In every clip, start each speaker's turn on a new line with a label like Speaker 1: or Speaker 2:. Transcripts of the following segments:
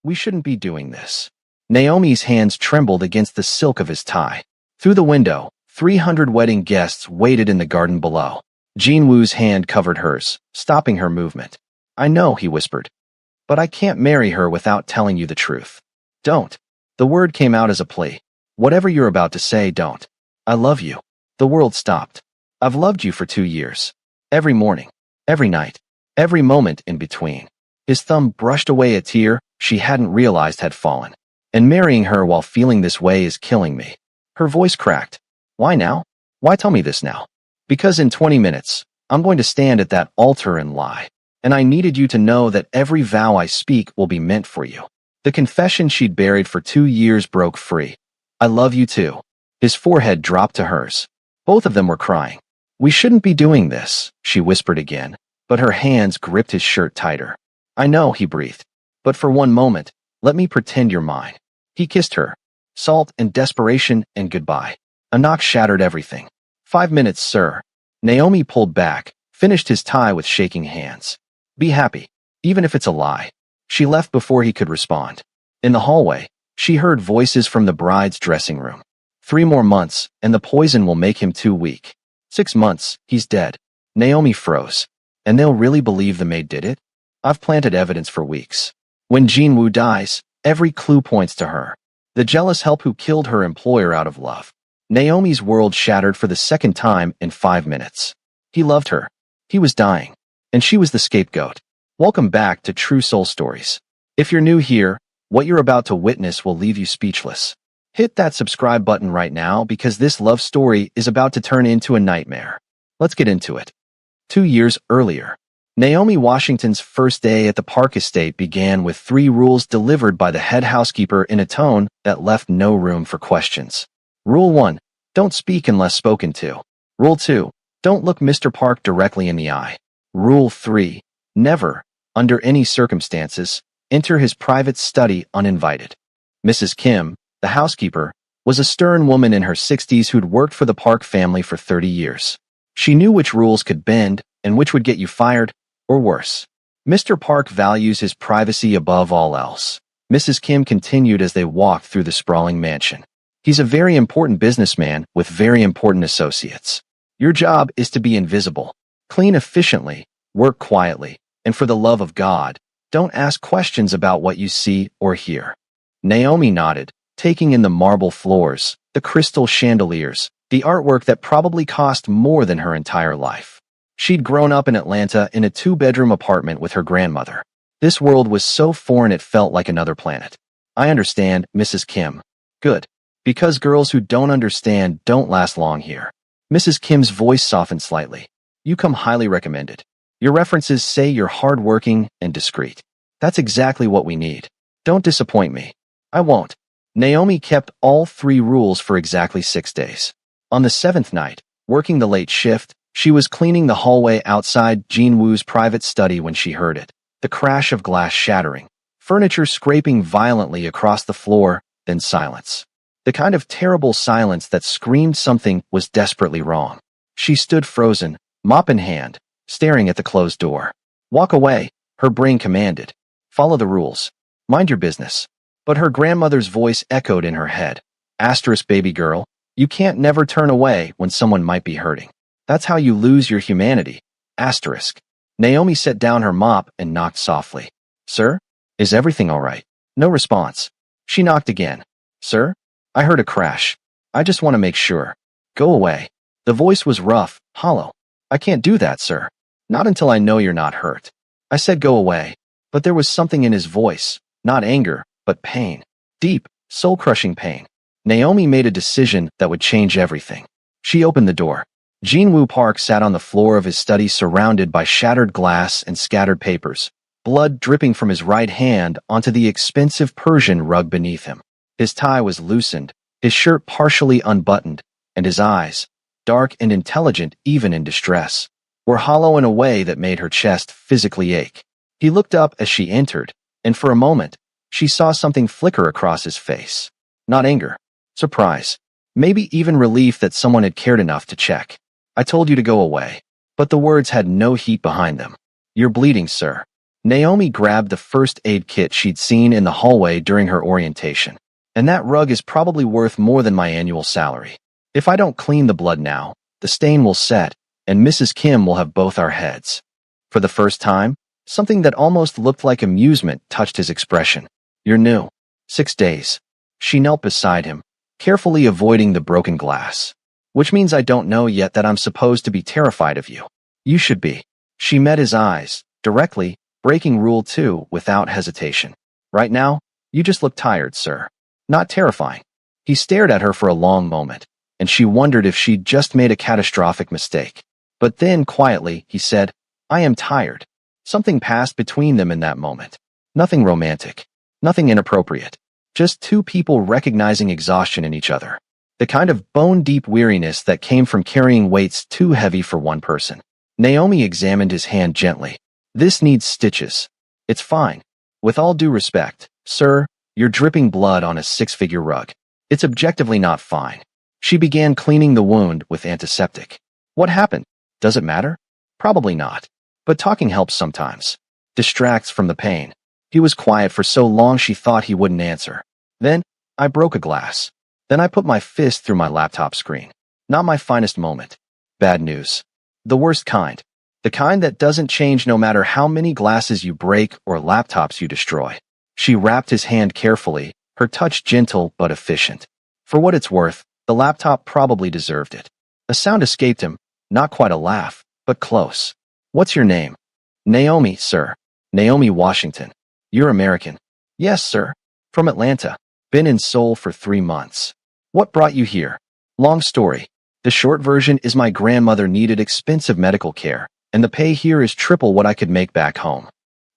Speaker 1: We shouldn't be doing this. Naomi's hands trembled against the silk of his tie. Through the window, 300 wedding guests waited in the garden below. Jinwoo's hand covered hers, stopping her movement. I know, he whispered. But I can't marry her without telling you the truth. Don't. The word came out as a plea. Whatever you're about to say, don't. I love you. The world stopped. I've loved you for 2 years. Every morning, every night, every moment in between. His thumb brushed away a tear she hadn't realized had fallen. And marrying her while feeling this way is killing me. Her voice cracked. Why now? Why tell me this now? Because in 20 minutes, I'm going to stand at that altar and lie. And I needed you to know that every vow I speak will be meant for you. The confession she'd buried for 2 years broke free. I love you too. His forehead dropped to hers. Both of them were crying. We shouldn't be doing this, she whispered again, but her hands gripped his shirt tighter. I know, he breathed. But for one moment, let me pretend you're mine. He kissed her. Salt and desperation and goodbye. A knock shattered everything. 5 minutes, sir. Naomi pulled back, finished his tie with shaking hands. Be happy, even if it's a lie. She left before he could respond. In the hallway, she heard voices from the bride's dressing room. 3 more months, and the poison will make him too weak. 6 months, he's dead. Naomi froze. And they'll really believe the maid did it? I've planted evidence for weeks. When Jinwoo dies, every clue points to her. The jealous help who killed her employer out of love. Naomi's world shattered for the second time in 5 minutes. He loved her. He was dying. And she was the scapegoat. Welcome back to True Soul Stories. If you're new here, what you're about to witness will leave you speechless. Hit that subscribe button right now because this love story is about to turn into a nightmare. Let's get into it. 2 years earlier, Naomi Washington's first day at the Park estate began with 3 rules delivered by the head housekeeper in a tone that left no room for questions. Rule 1. Don't speak unless spoken to. Rule 2. Don't look Mr. Park directly in the eye. Rule 3. Never, under any circumstances, enter his private study uninvited. Mrs. Kim, the housekeeper, was a stern woman in her 60s who'd worked for the Park family for 30 years. She knew which rules could bend and which would get you fired, or worse. Mr. Park values his privacy above all else. Mrs. Kim continued as they walked through the sprawling mansion. He's a very important businessman with very important associates. Your job is to be invisible. Clean efficiently, work quietly, and for the love of God, don't ask questions about what you see or hear. Naomi nodded, taking in the marble floors, the crystal chandeliers, the artwork that probably cost more than her entire life. She'd grown up in Atlanta in a 2-bedroom apartment with her grandmother. This world was so foreign it felt like another planet. I understand, Mrs. Kim. Good. Because girls who don't understand don't last long here. Mrs. Kim's voice softened slightly. You come highly recommended. Your references say you're hardworking and discreet. That's exactly what we need. Don't disappoint me. I won't. Naomi kept all 3 rules for exactly 6 days. On the 7th night, working the late shift, she was cleaning the hallway outside Jinwoo's private study when she heard it. The crash of glass shattering, furniture scraping violently across the floor, then silence. The kind of terrible silence that screamed something was desperately wrong. She stood frozen, mop in hand, staring at the closed door. Walk away, her brain commanded. Follow the rules. Mind your business. But her grandmother's voice echoed in her head. Asterisk, baby girl, you can't never turn away when someone might be hurting. That's how you lose your humanity. Asterisk. Naomi set down her mop and knocked softly. Sir? Is everything all right? No response. She knocked again. Sir? I heard a crash. I just want to make sure. Go away. The voice was rough, hollow. I can't do that, sir. Not until I know you're not hurt. I said go away, but there was something in his voice, not anger, but pain. Deep, soul-crushing pain. Naomi made a decision that would change everything. She opened the door. Jinwoo Park sat on the floor of his study surrounded by shattered glass and scattered papers, blood dripping from his right hand onto the expensive Persian rug beneath him. His tie was loosened, his shirt partially unbuttoned, and his eyes, dark and intelligent even in distress, were hollow in a way that made her chest physically ache. He looked up as she entered, and for a moment, she saw something flicker across his face. Not anger, surprise, maybe even relief that someone had cared enough to check. I told you to go away. But the words had no heat behind them. You're bleeding, sir. Naomi grabbed the first aid kit she'd seen in the hallway during her orientation. And that rug is probably worth more than my annual salary. If I don't clean the blood now, the stain will set, and Mrs. Kim will have both our heads. For the first time, something that almost looked like amusement touched his expression. You're new. 6 days. She knelt beside him, carefully avoiding the broken glass. Which means I don't know yet that I'm supposed to be terrified of you. You should be. She met his eyes, directly, breaking Rule 2 without hesitation. Right now, you just look tired, sir. Not terrifying. He stared at her for a long moment, and she wondered if she'd just made a catastrophic mistake. But then, quietly, he said, I am tired. Something passed between them in that moment. Nothing romantic. Nothing inappropriate. Just two people recognizing exhaustion in each other. The kind of bone-deep weariness that came from carrying weights too heavy for one person. Naomi examined his hand gently. This needs stitches. It's fine. With all due respect, sir, you're dripping blood on a 6-figure rug. It's objectively not fine. She began cleaning the wound with antiseptic. What happened? Does it matter? Probably not. But talking helps sometimes. Distracts from the pain. He was quiet for so long she thought he wouldn't answer. Then, I broke a glass. Then I put my fist through my laptop screen. Not my finest moment. Bad news. The worst kind. The kind that doesn't change no matter how many glasses you break or laptops you destroy. She wrapped his hand carefully, her touch gentle but efficient. For what it's worth, the laptop probably deserved it. A sound escaped him, not quite a laugh, but close. What's your name? Naomi, sir. Naomi Washington. You're American. Yes, sir. From Atlanta. Been in Seoul for 3 months. What brought you here? Long story. The short version is my grandmother needed expensive medical care, and the pay here is triple what I could make back home.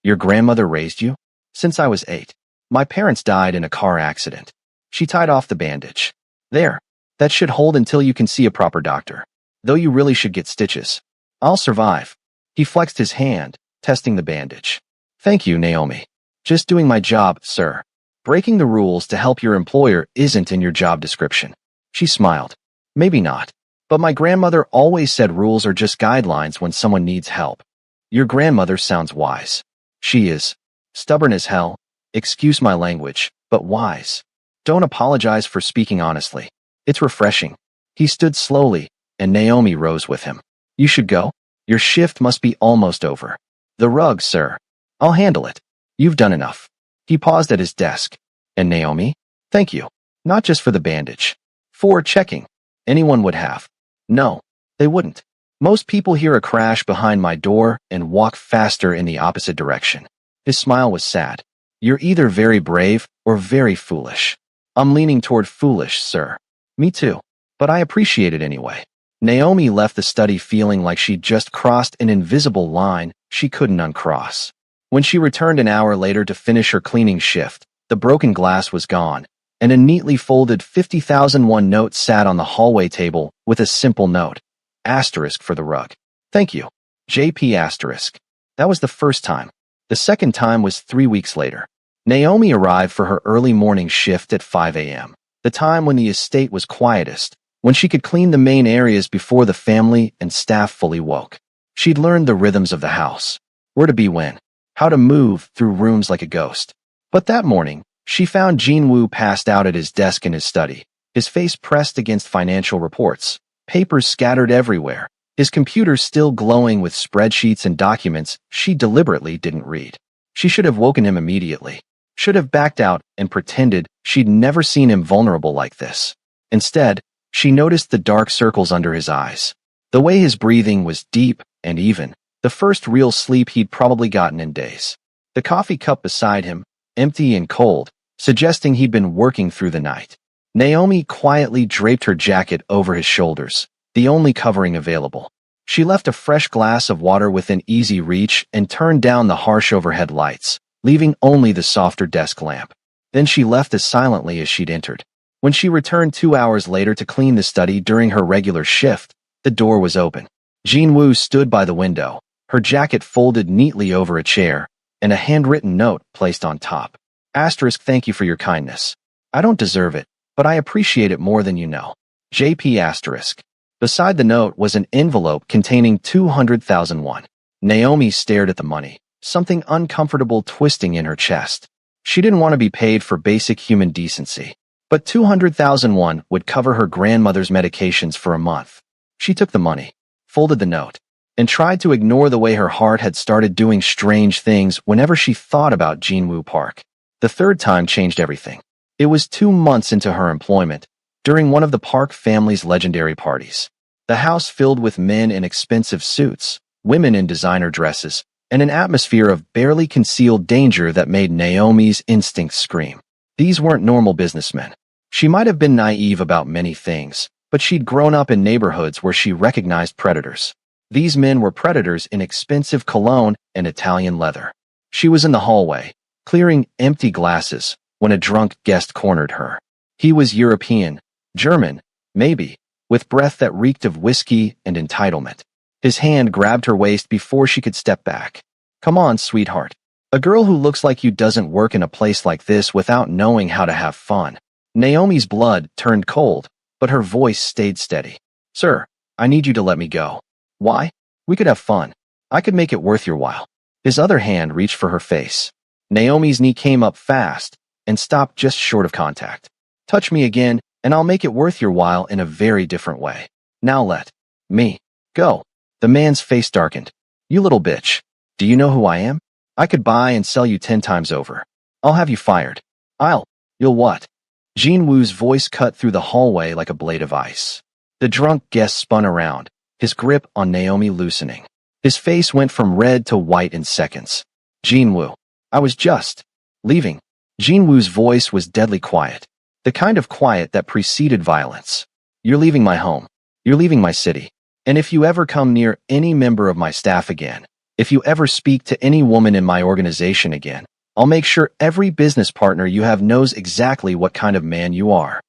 Speaker 1: Your grandmother raised you? Since I was 8. My parents died in a car accident. She tied off the bandage. There. That should hold until you can see a proper doctor. Though you really should get stitches. I'll survive. He flexed his hand, testing the bandage. Thank you, Naomi. Just doing my job, sir. Breaking the rules to help your employer isn't in your job description. She smiled. Maybe not. But my grandmother always said rules are just guidelines when someone needs help. Your grandmother sounds wise. She is. Stubborn as hell. Excuse my language, but wise. Don't apologize for speaking honestly. It's refreshing. He stood slowly, and Naomi rose with him. You should go. Your shift must be almost over. The rug, sir. I'll handle it. You've done enough. He paused at his desk. And Naomi? Thank you. Not just for the bandage. For checking. Anyone would have. No, they wouldn't. Most people hear a crash behind my door and walk faster in the opposite direction. His smile was sad. You're either very brave or very foolish. I'm leaning toward foolish, sir. Me too. But I appreciate it anyway. Naomi left the study feeling like she'd just crossed an invisible line she couldn't uncross. When she returned an hour later to finish her cleaning shift, the broken glass was gone, and a neatly folded 50,001 note sat on the hallway table with a simple note. Asterisk for the rug. Thank you. JP asterisk. That was the first time. The second time was 3 weeks later. Naomi arrived for her early morning shift at 5 a.m., the time when the estate was quietest, when she could clean the main areas before the family and staff fully woke. She'd learned the rhythms of the house, where to be when, how to move through rooms like a ghost. But that morning, she found Jin-Woo passed out at his desk in his study, his face pressed against financial reports, papers scattered everywhere, his computer still glowing with spreadsheets and documents she deliberately didn't read. She should have woken him immediately, should have backed out and pretended she'd never seen him vulnerable like this. Instead, she noticed the dark circles under his eyes. The way his breathing was deep and even, the first real sleep he'd probably gotten in days. The coffee cup beside him, empty and cold, suggesting he'd been working through the night. Naomi quietly draped her jacket over his shoulders, the only covering available. She left a fresh glass of water within easy reach and turned down the harsh overhead lights, leaving only the softer desk lamp. Then she left as silently as she'd entered. When she returned 2 hours later to clean the study during her regular shift, the door was open. Jin-Woo stood by the window, her jacket folded neatly over a chair, and a handwritten note placed on top. Asterisk, thank you for your kindness. I don't deserve it, but I appreciate it more than you know. JP asterisk. Beside the note was an envelope containing 200,001. Naomi stared at the money, something uncomfortable twisting in her chest. She didn't want to be paid for basic human decency, but 200,000 won would cover her grandmother's medications for a month. She took the money, folded the note, and tried to ignore the way her heart had started doing strange things whenever she thought about Jinwoo Park. The third time changed everything. It was 2 months into her employment, during one of the Park family's legendary parties. The house filled with men in expensive suits, women in designer dresses, and an atmosphere of barely concealed danger that made Naomi's instincts scream. These weren't normal businessmen. She might have been naive about many things, but she'd grown up in neighborhoods where she recognized predators. These men were predators in expensive cologne and Italian leather. She was in the hallway, clearing empty glasses, when a drunk guest cornered her. He was European, German, maybe, with breath that reeked of whiskey and entitlement. His hand grabbed her waist before she could step back. "Come on, sweetheart. A girl who looks like you doesn't work in a place like this without knowing how to have fun." Naomi's blood turned cold, but her voice stayed steady. "Sir, I need you to let me go." "Why? We could have fun. I could make it worth your while." His other hand reached for her face. Naomi's knee came up fast and stopped just short of contact. "Touch me again, and I'll make it worth your while in a very different way. Now let me go." The man's face darkened. "You little bitch. Do you know who I am? I could buy and sell you 10 times over. I'll have you fired." You'll what?" Jinwoo's voice cut through the hallway like a blade of ice. The drunk guest spun around, his grip on Naomi loosening. His face went from red to white in seconds. "Jinwoo, I was just leaving." Jinwoo's voice was deadly quiet, the kind of quiet that preceded violence. "You're leaving my home. You're leaving my city. And if you ever come near any member of my staff again, if you ever speak to any woman in my organization again, I'll make sure every business partner you have knows exactly what kind of man you are."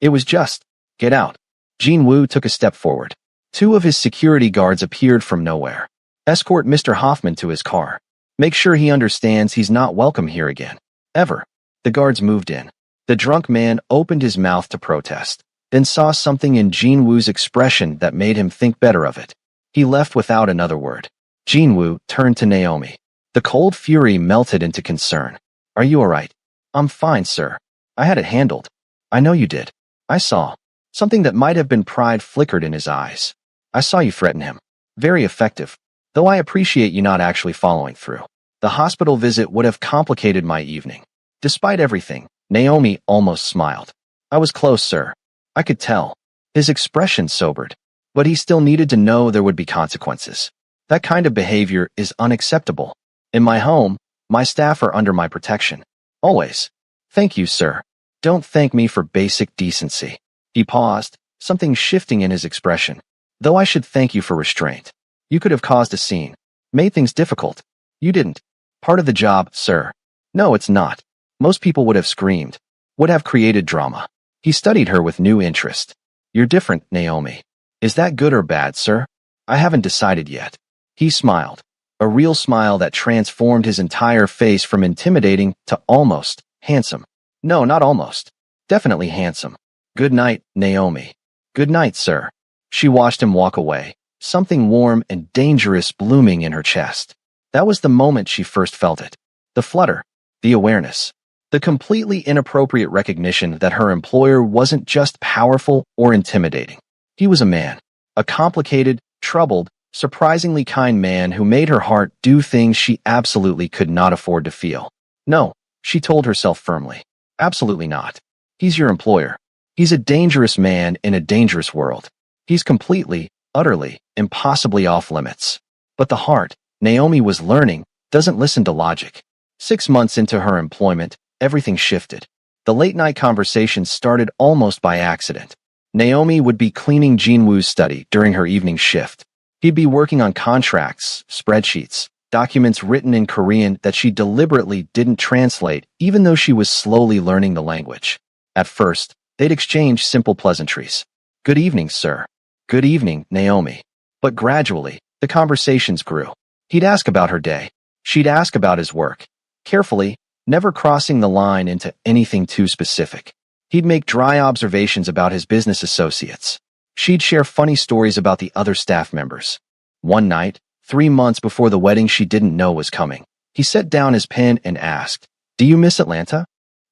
Speaker 1: It was just, "Get out." Jinwoo took a step forward. 2 of his security guards appeared from nowhere. "Escort Mr. Hoffman to his car. Make sure he understands he's not welcome here again. Ever." The guards moved in. The drunk man opened his mouth to protest, then saw something in Jinwoo's expression that made him think better of it. He left without another word. Jinwoo turned to Naomi. The cold fury melted into concern. "Are you all right?" "I'm fine, sir. I had it handled." "I know you did. I saw." Something that might have been pride flickered in his eyes. "I saw you threaten him. Very effective. Though I appreciate you not actually following through. The hospital visit would have complicated my evening." Despite everything, Naomi almost smiled. "I was close, sir. I could tell." His expression sobered, but he still needed to know there would be consequences. That kind of behavior is unacceptable. In my home, my staff are under my protection. Always. "Thank you, sir. Don't thank me for basic decency." He paused, something shifting in his expression. "Though I should thank you for restraint. You could have caused a scene, made things difficult. You didn't. Part of the job, sir." "No, it's not. Most people would have screamed, would have created drama." He studied her with new interest. "You're different, Naomi. Is that good or bad, sir?" "I haven't decided yet." He smiled, a real smile that transformed his entire face from intimidating to almost handsome. "No, not almost. Definitely handsome." "Good night, Naomi." "Good night, sir." She watched him walk away, something warm and dangerous blooming in her chest. That was the moment she first felt it. The flutter, the awareness. The completely inappropriate recognition that her employer wasn't just powerful or intimidating. He was a man, a complicated, troubled, surprisingly kind man who made her heart do things she absolutely could not afford to feel. "No," she told herself firmly. "Absolutely not. He's your employer. He's a dangerous man in a dangerous world. He's completely, utterly, impossibly off limits." But the heart, Naomi was learning, doesn't listen to logic. 6 months into her employment, everything shifted. The late-night conversations started almost by accident. Naomi would be cleaning Jinwoo's study during her evening shift. He'd be working on contracts, spreadsheets, documents written in Korean that she deliberately didn't translate even though she was slowly learning the language. At first, they'd exchange simple pleasantries. "Good evening, sir." "Good evening, Naomi." But gradually, the conversations grew. He'd ask about her day. She'd ask about his work. Carefully, never crossing the line into anything too specific. He'd make dry observations about his business associates. She'd share funny stories about the other staff members. One night, 3 months before the wedding she didn't know was coming, He set down his pen and asked, "Do you miss Atlanta?"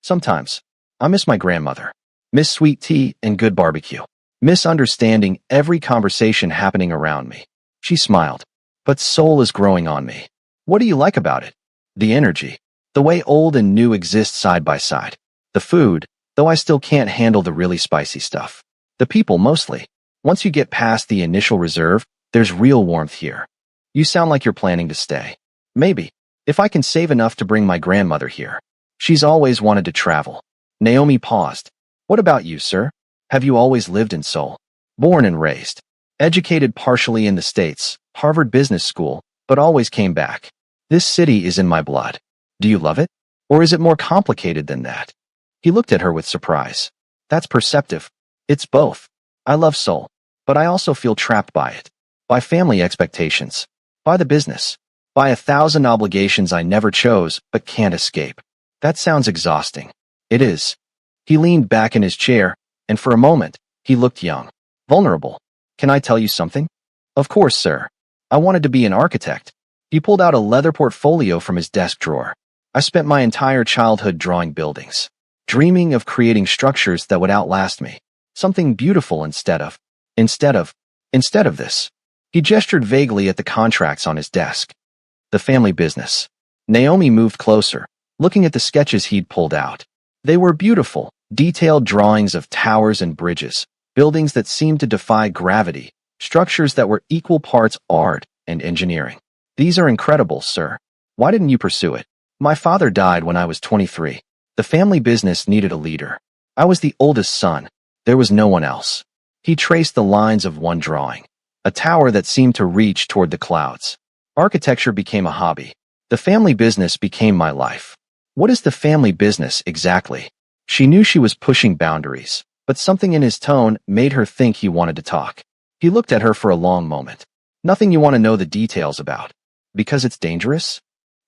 Speaker 1: "Sometimes. I miss my grandmother. Miss sweet tea and good barbecue. Miss understanding every conversation happening around me." She smiled. "But Seoul is growing on me." "What do you like about it?" "The energy. The way old and new exist side by side. The food, though I still can't handle the really spicy stuff. The people mostly. Once you get past the initial reserve, there's real warmth here." "You sound like you're planning to stay." "Maybe. If I can save enough to bring my grandmother here. She's always wanted to travel." Naomi paused. "What about you, sir? Have you always lived in Seoul?" "Born and raised. Educated partially in the States, Harvard Business School, but always came back. This city is in my blood." "Do you love it? Or is it more complicated than that?" He looked at her with surprise. "That's perceptive. It's both. I love Seoul, but I also feel trapped by it. By family expectations. By the business. By 1,000 obligations I never chose but can't escape." "That sounds exhausting." "It is." He leaned back in his chair, and for a moment, he looked young. Vulnerable. "Can I tell you something?" "Of course, sir. I wanted to be an architect." He pulled out a leather portfolio from his desk drawer. "I spent my entire childhood drawing buildings, dreaming of creating structures that would outlast me. Something beautiful instead of this." He gestured vaguely at the contracts on his desk. "The family business." Naomi moved closer, looking at the sketches he'd pulled out. They were beautiful, detailed drawings of towers and bridges, buildings that seemed to defy gravity, structures that were equal parts art and engineering. "These are incredible, sir. Why didn't you pursue it?" "My father died when I was 23. The family business needed a leader. I was the oldest son. There was no one else." He traced the lines of one drawing, a tower that seemed to reach toward the clouds. "Architecture became a hobby. The family business became my life." "What is the family business exactly?" She knew she was pushing boundaries, but something in his tone made her think he wanted to talk. He looked at her for a long moment. "Nothing you want to know the details about." "Because it's dangerous?"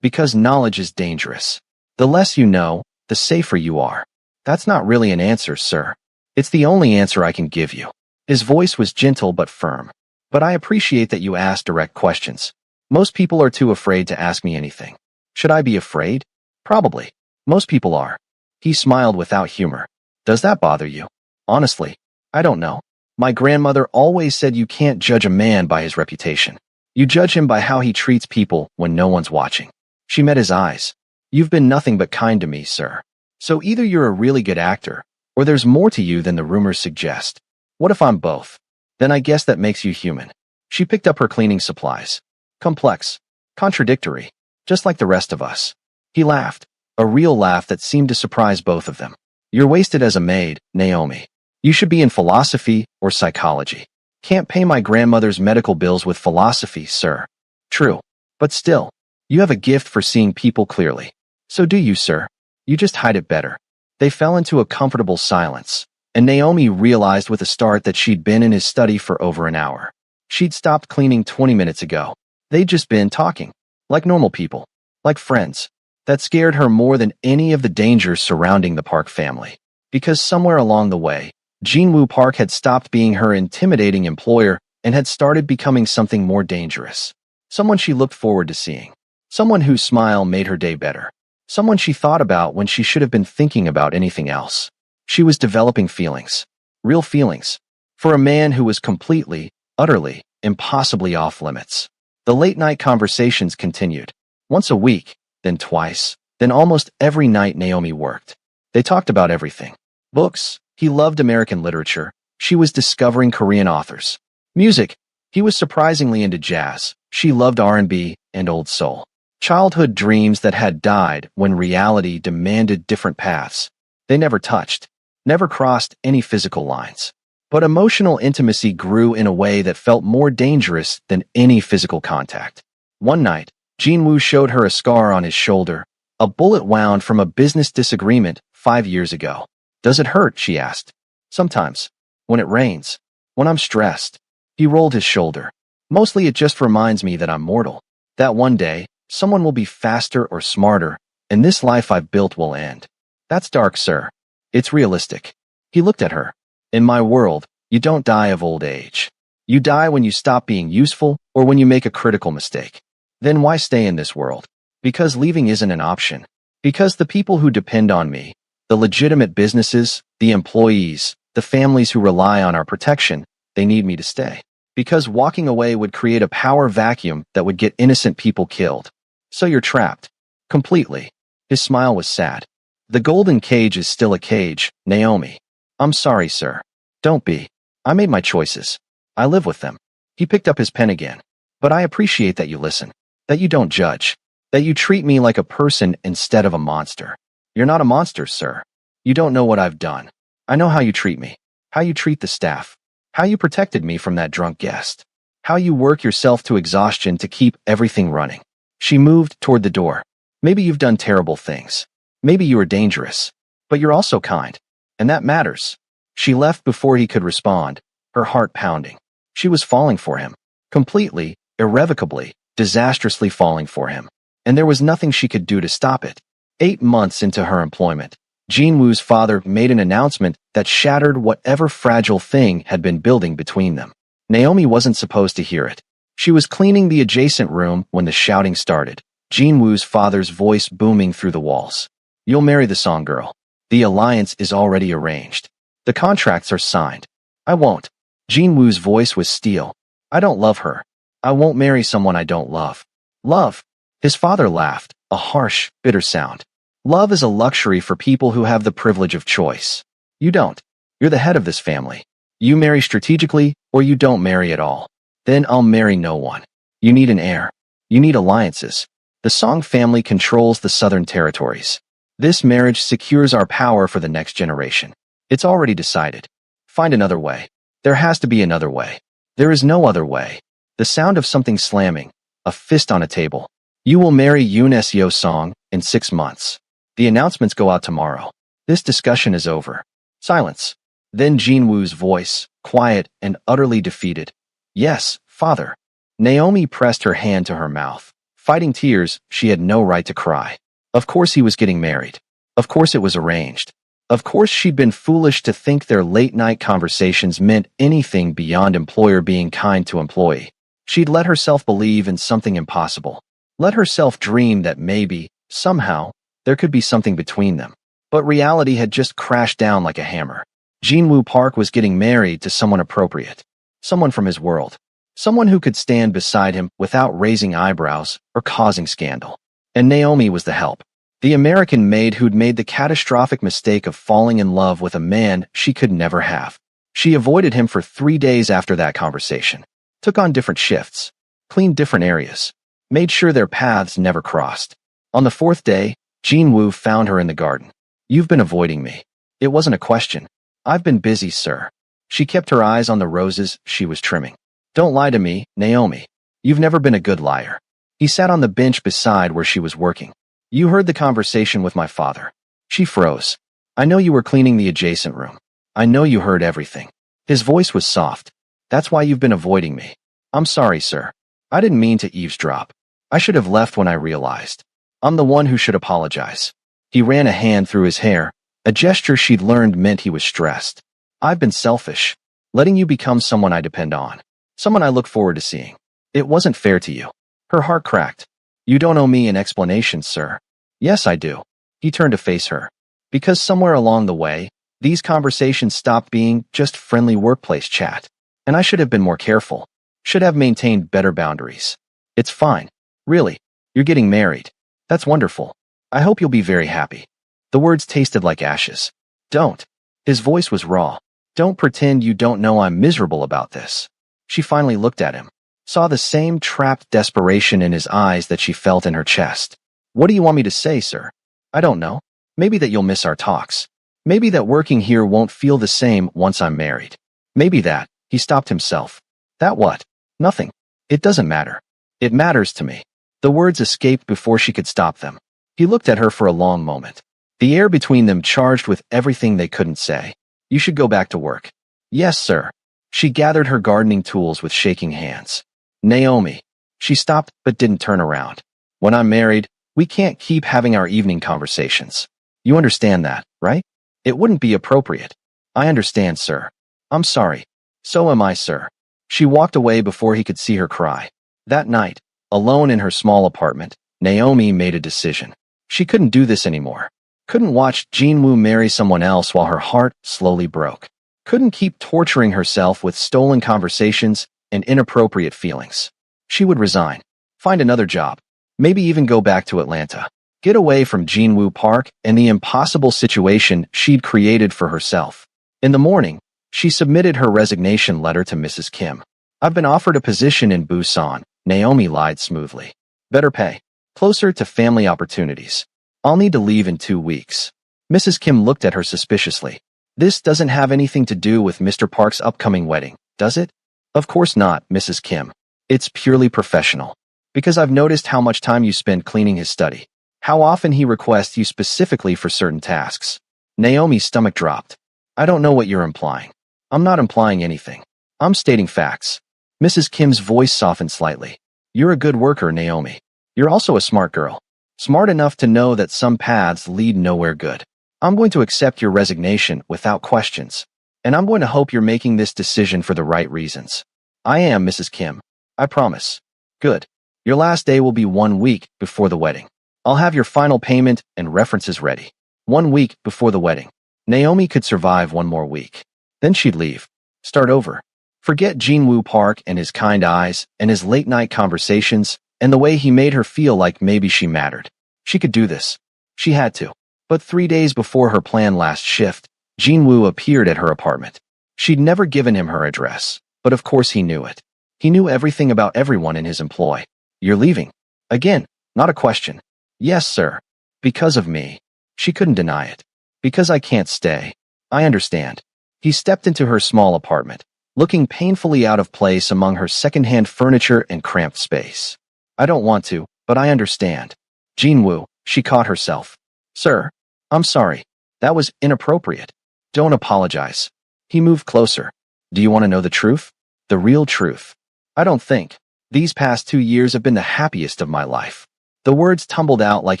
Speaker 1: "Because knowledge is dangerous. The less you know, the safer you are." "That's not really an answer, sir." "It's the only answer I can give you." His voice was gentle but firm. "But I appreciate that you ask direct questions. Most people are too afraid to ask me anything." "Should I be afraid?" "Probably. Most people are." He smiled without humor. "Does that bother you?" "Honestly, I don't know. My grandmother always said you can't judge a man by his reputation. You judge him by how he treats people when no one's watching." She met his eyes. "You've been nothing but kind to me, sir. So either you're a really good actor, or there's more to you than the rumors suggest. What if I'm both? Then I guess that makes you human." She picked up her cleaning supplies. "Complex. Contradictory. Just like the rest of us." He laughed, a real laugh that seemed to surprise both of them. "You're wasted as a maid, Naomi. You should be in philosophy or psychology." "Can't pay my grandmother's medical bills with philosophy, sir." "True. But still, you have a gift for seeing people clearly." "So do you, sir. You just hide it better." They fell into a comfortable silence, and Naomi realized with a start that she'd been in his study for over an hour. She'd stopped cleaning 20 minutes ago. They'd just been talking. Like normal people. Like friends. That scared her more than any of the dangers surrounding the Park family. Because somewhere along the way, Jinwoo Park had stopped being her intimidating employer and had started becoming something more dangerous. Someone she looked forward to seeing. Someone whose smile made her day better. Someone she thought about when she should have been thinking about anything else. She was developing feelings. Real feelings. For a man who was completely, utterly, impossibly off limits. The late-night conversations continued. Once a week, then twice, then almost every night Naomi worked. They talked about everything. Books. He loved American literature. She was discovering Korean authors. Music. He was surprisingly into jazz. She loved R&B and old soul. Childhood dreams that had died when reality demanded different paths. They never touched. Never crossed any physical lines. But emotional intimacy grew in a way that felt more dangerous than any physical contact. One night, Jinwoo showed her a scar on his shoulder, a bullet wound from a business disagreement 5 years ago. "Does it hurt?" she asked. "Sometimes. When it rains. When I'm stressed." He rolled his shoulder. "Mostly it just reminds me that I'm mortal. That one day, someone will be faster or smarter, and this life I've built will end." "That's dark, sir." "It's realistic." He looked at her. "In my world, you don't die of old age. You die when you stop being useful or when you make a critical mistake. Then why stay in this world?" Because leaving isn't an option. Because the people who depend on me, the legitimate businesses, the employees, the families who rely on our protection, they need me to stay. Because walking away would create a power vacuum that would get innocent people killed. So you're trapped. Completely. His smile was sad. The golden cage is still a cage, Naomi. I'm sorry, sir. Don't be. I made my choices. I live with them. He picked up his pen again. But I appreciate that you listen. That you don't judge. That you treat me like a person instead of a monster. You're not a monster, sir. You don't know what I've done. I know how you treat me. How you treat the staff. How you protected me from that drunk guest. How you work yourself to exhaustion to keep everything running. She moved toward the door. Maybe you've done terrible things. Maybe you are dangerous. But you're also kind. And that matters. She left before he could respond, her heart pounding. She was falling for him. Completely, irrevocably, disastrously falling for him. And there was nothing she could do to stop it. 8 months into her employment, Jinwoo's father made an announcement that shattered whatever fragile thing had been building between them. Naomi wasn't supposed to hear it. She was cleaning the adjacent room when the shouting started, Jinwoo's father's voice booming through the walls. You'll marry the song girl. The alliance is already arranged. The contracts are signed. I won't. Jinwoo's voice was steel. I don't love her. I won't marry someone I don't love. Love. His father laughed, a harsh, bitter sound. Love is a luxury for people who have the privilege of choice. You don't. You're the head of this family. You marry strategically, or you don't marry at all. Then I'll marry no one. You need an heir. You need alliances. The Song family controls the southern territories. This marriage secures our power for the next generation. It's already decided. Find another way. There has to be another way. There is no other way. The sound of something slamming, a fist on a table. You will marry Yoon Seo Song in 6 months. The announcements go out tomorrow. This discussion is over. Silence. Then Jinwoo's voice, quiet and utterly defeated. Yes, father. Naomi pressed her hand to her mouth. Fighting tears, she had no right to cry. Of course he was getting married. Of course it was arranged. Of course she'd been foolish to think their late-night conversations meant anything beyond employer being kind to employee. She'd let herself believe in something impossible. Let herself dream that maybe, somehow, there could be something between them. But reality had just crashed down like a hammer. Jinwoo Park was getting married to someone appropriate. Someone from his world. Someone who could stand beside him without raising eyebrows or causing scandal. And Naomi was the help. The American maid who'd made the catastrophic mistake of falling in love with a man she could never have. She avoided him for 3 days after that conversation. Took on different shifts. Cleaned different areas. Made sure their paths never crossed. On the 4th day, Jinwoo found her in the garden. You've been avoiding me. It wasn't a question. I've been busy, sir. She kept her eyes on the roses she was trimming. Don't lie to me, Naomi. You've never been a good liar. He sat on the bench beside where she was working. You heard the conversation with my father. She froze. I know you were cleaning the adjacent room. I know you heard everything. His voice was soft. That's why you've been avoiding me. I'm sorry, sir. I didn't mean to eavesdrop. I should have left when I realized. I'm the one who should apologize. He ran a hand through his hair, a gesture she'd learned meant he was stressed. I've been selfish, letting you become someone I depend on, someone I look forward to seeing. It wasn't fair to you. Her heart cracked. You don't owe me an explanation, sir. Yes, I do. He turned to face her. Because somewhere along the way, these conversations stopped being just friendly workplace chat. And I should have been more careful. Should have maintained better boundaries. It's fine. Really. You're getting married. That's wonderful. I hope you'll be very happy. The words tasted like ashes. Don't. His voice was raw. Don't pretend you don't know I'm miserable about this. She finally looked at him. Saw the same trapped desperation in his eyes that she felt in her chest. What do you want me to say, sir? I don't know. Maybe that you'll miss our talks. Maybe that working here won't feel the same once I'm married. Maybe that. He stopped himself. That what? Nothing. It doesn't matter. It matters to me. The words escaped before she could stop them. He looked at her for a long moment. The air between them charged with everything they couldn't say. You should go back to work. Yes, sir. She gathered her gardening tools with shaking hands. Naomi. She stopped but didn't turn around. When I'm married, we can't keep having our evening conversations. You understand that, right? It wouldn't be appropriate. I understand, sir. I'm sorry. So am I, sir. She walked away before he could see her cry. That night, alone in her small apartment, Naomi made a decision. She couldn't do this anymore. Couldn't watch Jinwoo marry someone else while her heart slowly broke. Couldn't keep torturing herself with stolen conversations and inappropriate feelings. She would resign. Find another job. Maybe even go back to Atlanta. Get away from Jinwoo Park and the impossible situation she'd created for herself. In the morning, she submitted her resignation letter to Mrs. Kim. I've been offered a position in Busan, Naomi lied smoothly. Better pay. Closer to family opportunities. I'll need to leave in 2 weeks. Mrs. Kim looked at her suspiciously. This doesn't have anything to do with Mr. Park's upcoming wedding, does it? Of course not, Mrs. Kim. It's purely professional. Because I've noticed how much time you spend cleaning his study. How often he requests you specifically for certain tasks. Naomi's stomach dropped. I don't know what you're implying. I'm not implying anything. I'm stating facts. Mrs. Kim's voice softened slightly. You're a good worker, Naomi. You're also a smart girl. Smart enough to know that some paths lead nowhere good. I'm going to accept your resignation without questions. And I'm going to hope you're making this decision for the right reasons. I am, Mrs. Kim. I promise. Good. Your last day will be 1 week before the wedding. I'll have your final payment and references ready. 1 week before the wedding. Naomi could survive 1 more week. Then she'd leave. Start over. Forget Jinwoo Park and his kind eyes and his late-night conversations and the way he made her feel like maybe she mattered. She could do this. She had to. But 3 days before her planned last shift, Jinwoo appeared at her apartment. She'd never given him her address, but of course he knew it. He knew everything about everyone in his employ. You're leaving. Again, not a question. Yes, sir. Because of me. She couldn't deny it. Because I can't stay. I understand. He stepped into her small apartment, looking painfully out of place among her second-hand furniture and cramped space. I don't want to, but I understand. Jinwoo, she caught herself. Sir, I'm sorry. That was inappropriate. Don't apologize. He moved closer. Do you want to know the truth? The real truth. I don't think. These past 2 years have been the happiest of my life. The words tumbled out like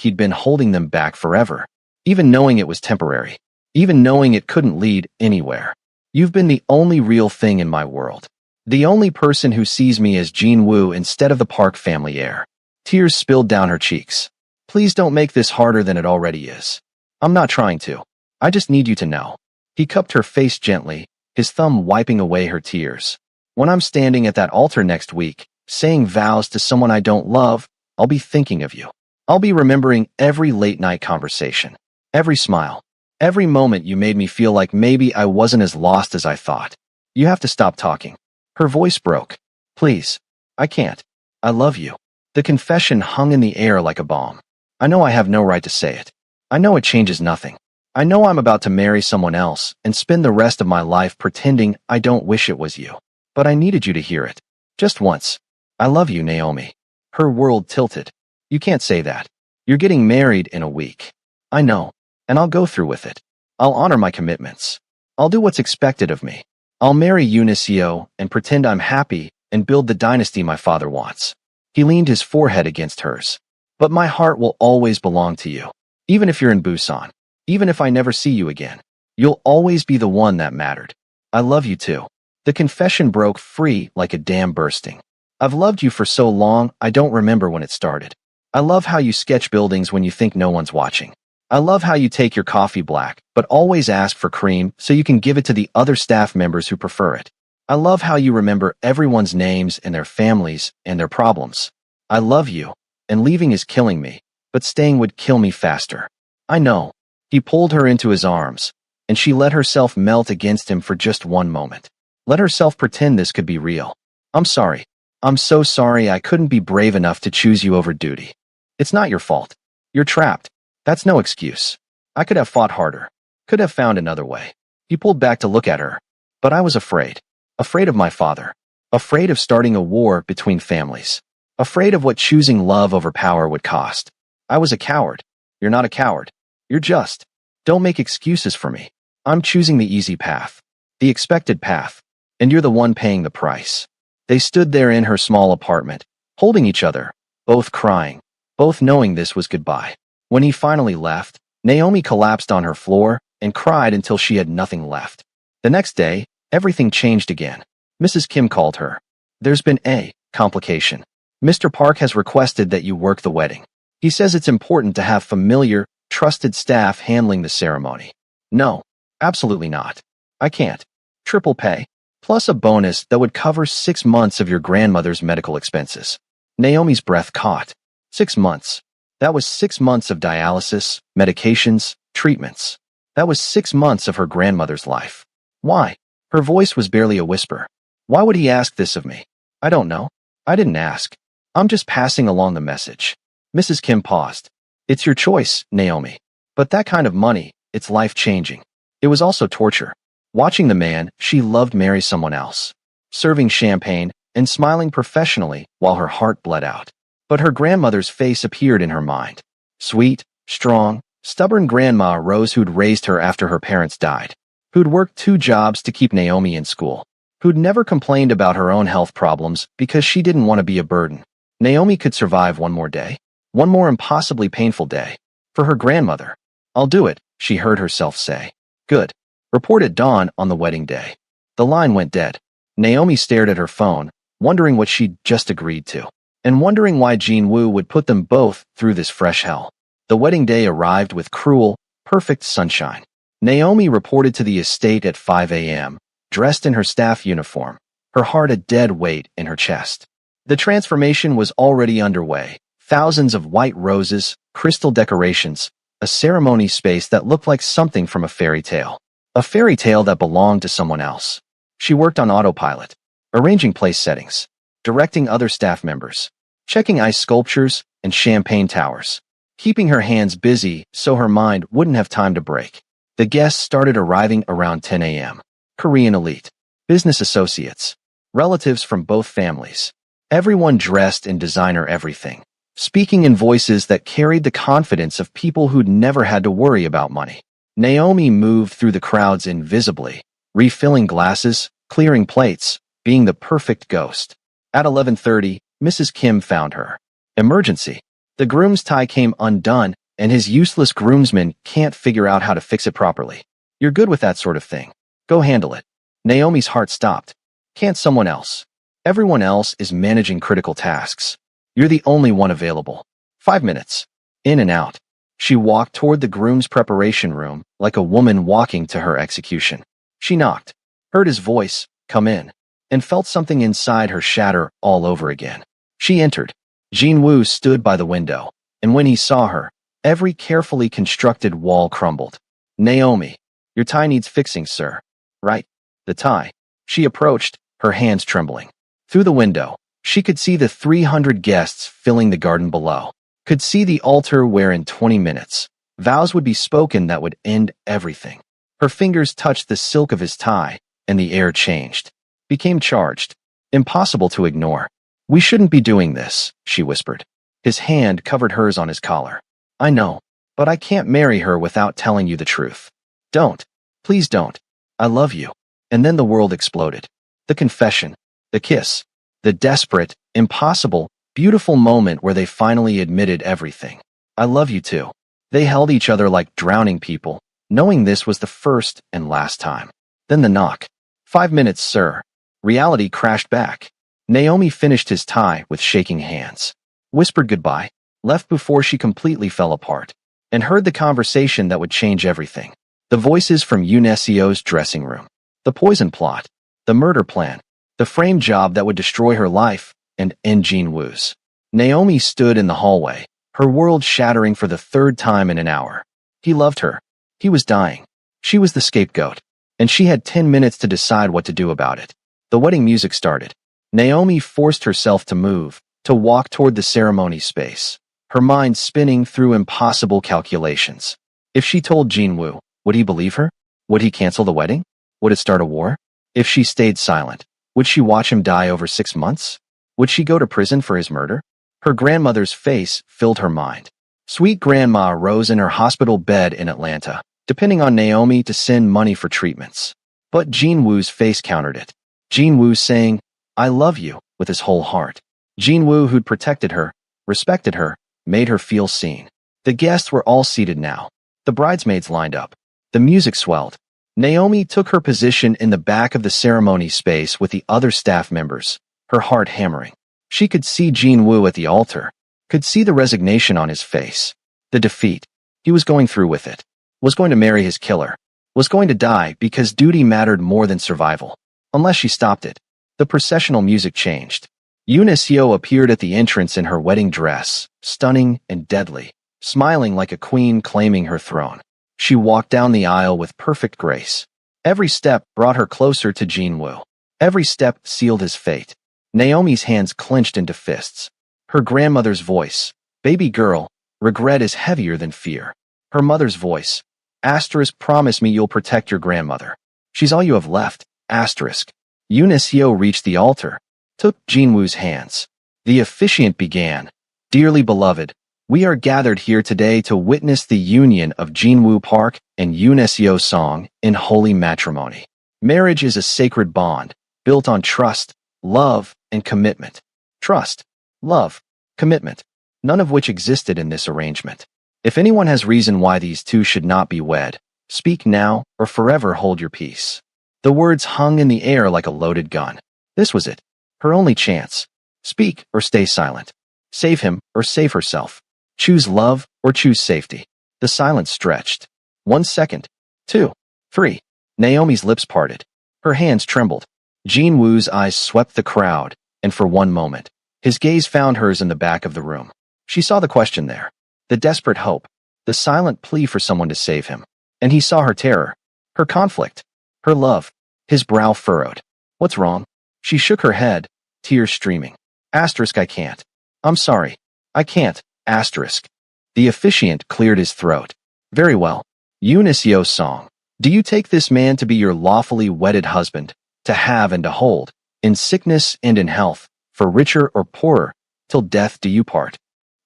Speaker 1: he'd been holding them back forever. Even knowing it was temporary. Even knowing it couldn't lead anywhere. You've been the only real thing in my world. The only person who sees me as Jinwoo instead of the Park family heir. Tears spilled down her cheeks. Please don't make this harder than it already is. I'm not trying to. I just need you to know. He cupped her face gently, his thumb wiping away her tears. When I'm standing at that altar next week, saying vows to someone I don't love, I'll be thinking of you. I'll be remembering every late-night conversation. Every smile. Every moment you made me feel like maybe I wasn't as lost as I thought. You have to stop talking. Her voice broke. Please. I can't. I love you. The confession hung in the air like a bomb. I know I have no right to say it. I know it changes nothing. I know I'm about to marry someone else and spend the rest of my life pretending I don't wish it was you. But I needed you to hear it. Just once. I love you, Naomi. Her world tilted. You can't say that. You're getting married in a week. I know. And I'll go through with it. I'll honor my commitments. I'll do what's expected of me. I'll marry Eunicio and pretend I'm happy and build the dynasty my father wants. He leaned his forehead against hers. But my heart will always belong to you. Even if you're in Busan. Even if I never see you again. You'll always be the one that mattered. I love you too. The confession broke free like a dam bursting. I've loved you for so long, I don't remember when it started. I love how you sketch buildings when you think no one's watching. I love how you take your coffee black, but always ask for cream so you can give it to the other staff members who prefer it. I love how you remember everyone's names and their families and their problems. I love you, and leaving is killing me, but staying would kill me faster. I know. He pulled her into his arms, and she let herself melt against him for just 1 moment. Let herself pretend this could be real. I'm sorry. I'm so sorry I couldn't be brave enough to choose you over duty. It's not your fault. You're trapped. That's no excuse. I could have fought harder. Could have found another way. He pulled back to look at her. But I was afraid. Afraid of my father. Afraid of starting a war between families. Afraid of what choosing love over power would cost. I was a coward. You're not a coward. You're just. Don't make excuses for me. I'm choosing the easy path. The expected path. And you're the one paying the price. They stood there in her small apartment, holding each other, both crying, both knowing this was goodbye. When he finally left, Naomi collapsed on her floor and cried until she had nothing left. The next day, everything changed again. Mrs. Kim called her. There's been a complication. Mr. Park has requested that you work the wedding. He says it's important to have familiar, trusted staff handling the ceremony. No, absolutely not. I can't. Triple pay, plus a bonus that would cover 6 months of your grandmother's medical expenses. Naomi's breath caught. 6 months. That was 6 months of dialysis, medications, treatments. That was 6 months of her grandmother's life. Why? Her voice was barely a whisper. Why would he ask this of me? I don't know. I didn't ask. I'm just passing along the message. Mrs. Kim paused. It's your choice, Naomi. But that kind of money, it's life-changing. It was also torture. Watching the man she loved marry someone else. Serving champagne and smiling professionally while her heart bled out. But her grandmother's face appeared in her mind. Sweet, strong, stubborn Grandma Rose who'd raised her after her parents died. Who'd worked 2 jobs to keep Naomi in school. Who'd never complained about her own health problems because she didn't want to be a burden. Naomi could survive one more day. One more impossibly painful day. For her grandmother. I'll do it, she heard herself say. Good. Report at dawn on the wedding day. The line went dead. Naomi stared at her phone, wondering what she'd just agreed to. And wondering why Jean Wu would put them both through this fresh hell. The wedding day arrived with cruel, perfect sunshine. Naomi reported to the estate at 5 a.m., dressed in her staff uniform, her heart a dead weight in her chest. The transformation was already underway. Thousands of white roses, crystal decorations, a ceremony space that looked like something from a fairy tale. A fairy tale that belonged to someone else. She worked on autopilot, arranging place settings, directing other staff members, checking ice sculptures and champagne towers, keeping her hands busy so her mind wouldn't have time to break. The guests started arriving around 10 a.m. Korean elite, business associates, relatives from both families. Everyone dressed in designer everything, speaking in voices that carried the confidence of people who'd never had to worry about money. Naomi moved through the crowds invisibly, refilling glasses, clearing plates, being the perfect ghost. At 11:30, Mrs. Kim found her. Emergency. The groom's tie came undone, and his useless groomsman can't figure out how to fix it properly. You're good with that sort of thing. Go handle it. Naomi's heart stopped. Can't someone else? Everyone else is managing critical tasks. You're the only one available. 5 minutes. In and out. She walked toward the groom's preparation room like a woman walking to her execution. She knocked, heard his voice, come in, and felt something inside her shatter all over again. She entered. Jean Wu stood by the window, and when he saw her, every carefully constructed wall crumbled. Naomi, your tie needs fixing, sir. Right? The tie. She approached, her hands trembling. Through the window, she could see the 300 guests filling the garden below. Could see the altar where in 20 minutes, vows would be spoken that would end everything. Her fingers touched the silk of his tie, and the air changed. Became charged. Impossible to ignore. We shouldn't be doing this, she whispered. His hand covered hers on his collar. I know, but I can't marry her without telling you the truth. Don't. Please don't. I love you. And then the world exploded. The confession. The kiss. The desperate, impossible, beautiful moment where they finally admitted everything. I love you too. They held each other like drowning people, knowing this was the first and last time. Then the knock. 5 minutes, sir. Reality crashed back. Naomi finished his tie with shaking hands, whispered goodbye, left before she completely fell apart, and heard the conversation that would change everything. The voices from Unesio's dressing room. The poison plot. The murder plan. The frame job that would destroy her life and end Jean Wu's. Naomi stood in the hallway, her world shattering for the 3rd time in an hour. He loved her. He was dying. She was the scapegoat, and she had 10 minutes to decide what to do about it. The wedding music started. Naomi forced herself to move, to walk toward the ceremony space, her mind spinning through impossible calculations. If she told Jean Wu, would he believe her? Would he cancel the wedding? Would it start a war? If she stayed silent, would she watch him die over 6 months? Would she go to prison for his murder? Her grandmother's face filled her mind. Sweet Grandma rose in her hospital bed in Atlanta, depending on Naomi to send money for treatments. But Jean Wu's face countered it. Jean Wu saying, I love you, with his whole heart. Jean Wu who'd protected her, respected her, made her feel seen. The guests were all seated now. The bridesmaids lined up. The music swelled. Naomi took her position in the back of the ceremony space with the other staff members, her heart hammering. She could see Jean Wu at the altar, Could see the resignation on his face. The defeat. He was going through with it. Was going to marry his killer. Was going to die because duty mattered more than survival. Unless she stopped it. The processional music changed. Eunicio appeared at the entrance in her wedding dress, stunning and deadly, smiling like a queen claiming her throne. She walked down the aisle with perfect grace. Every step brought her closer to Jinwoo. Every step sealed his fate. Naomi's hands clenched into fists. Her grandmother's voice, "Baby girl, regret is heavier than fear." Her mother's voice, asterisk, "Promise me you'll protect your grandmother. She's all you have left, asterisk." Eunicio reached the altar, took Jinwoo's hands. The officiant began, "Dearly beloved, we are gathered here today to witness the union of Jinwoo Park and Eunicio Song in holy matrimony. Marriage is a sacred bond, built on trust, love, and commitment. Trust, love, commitment, none of which existed in this arrangement. If anyone has reason why these two should not be wed, speak now or forever hold your peace." The words hung in the air like a loaded gun. This was it, her only chance. Speak or stay silent. Save him or save herself. Choose love or choose safety. The silence stretched. 1 second. 2. 3. Naomi's lips parted. Her hands trembled. Jinwoo's eyes swept the crowd, and for one moment, his gaze found hers in the back of the room. She saw the question there. The desperate hope. The silent plea for someone to save him. And he saw her terror. Her conflict. Her love. His brow furrowed. "What's wrong?" She shook her head, tears streaming. Asterisk, "I can't. I'm sorry. I can't." Asterisk. The officiant cleared his throat. "Very well. Eunicio Song, do you take this man to be your lawfully wedded husband, to have and to hold, in sickness and in health, for richer or poorer, till death do you part?"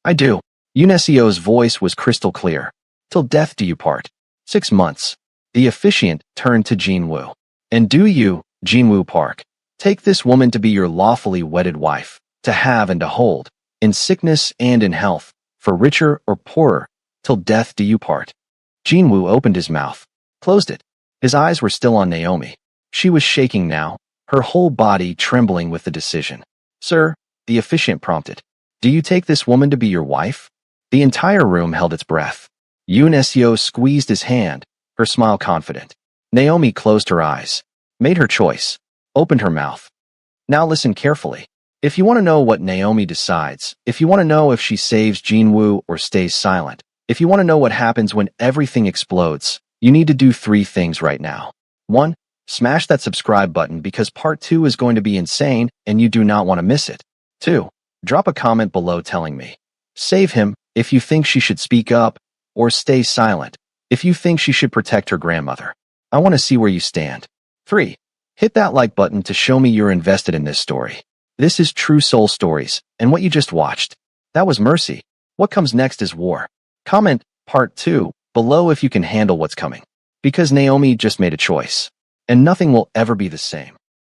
Speaker 1: "I do." Eunicio's voice was crystal clear. "Till death do you part." 6 months. The officiant turned to Jinwoo. "And do you, Jinwoo Park, take this woman to be your lawfully wedded wife, to have and to hold, in sickness and in health, for richer or poorer, till death do you part?" Jinwoo opened his mouth, closed it. His eyes were still on Naomi. She was shaking now, her whole body trembling with the decision. "Sir," the officiant prompted, "do you take this woman to be your wife?" The entire room held its breath. Eunicio squeezed his hand, her smile confident. Naomi closed her eyes, made her choice, opened her mouth. Now listen carefully. If you want to know what Naomi decides, if you want to know if she saves Jinwoo or stays silent, if you want to know what happens when everything explodes, you need to do 3 things right now. 1. Smash that subscribe button because part 2 is going to be insane and you do not want to miss it. 2. Drop a comment below telling me, save him if you think she should speak up, or stay silent if you think she should protect her grandmother. I want to see where you stand. 3. Hit that like button to show me you're invested in this story. This is True Soul Stories, and what you just watched, that was mercy. What comes next is war. Comment part 2 below if you can handle what's coming. Because Naomi just made a choice, and nothing will ever be the same.